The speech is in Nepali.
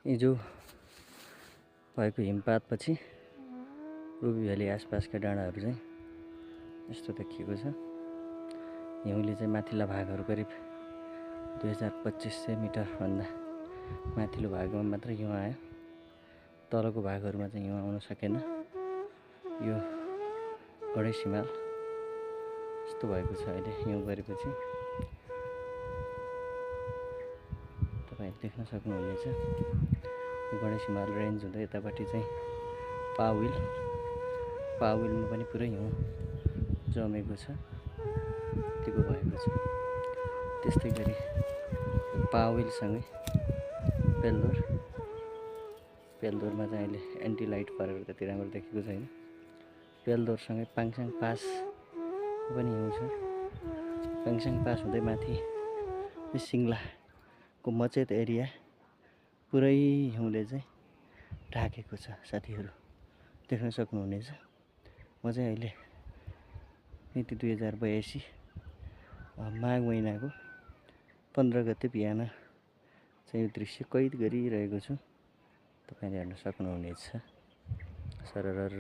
हिजो भएको हिमपातपछि रुबी भ्याली आसपासका डाँडाहरू चाहिँ यस्तो देखिएको छ। हिउँले चाहिँ माथिल्ला भागहरू करिब 2500 मिटरभन्दा माथिल्लो भागमा मात्र हिउँ आयो। तलको भागहरूमा चाहिँ हिउँ आउन सकेन। यो गणेश हिमाल यस्तो भएको छ अहिले हिउँ गरेपछि तपाईहरु देख्न सक्नुहुनेछ। गणेश हिमाल रेन्ज हुँदै यतापट्टि चाहिँ पाविलमा पनि पुरै हिउँ जमेको छ, त्यतिको भएको छ। त्यस्तै गरी पाविलसँगै पेल्दोरमा चाहिँ अहिले एन्टी लाइट परेर त्यति राम्रो देखेको छैन। पेल्दोरसँगै पाङसाङ पास पनि हिउँ छ। पाङसाङ पास हुँदै माथि सिङ्लाको मचेत एरिया पुरै हिउँले चाहिँ ढाकेको छ। साथीहरू देख्न सक्नुहुनेछ। म चाहिँ अहिले मिति 2082 माघ महिनाको 15 गते बिहान चाहिँ यो दृश्य कैद गरिरहेको छु। तपाईले हेर्न सक्नुहुनेछ। सररर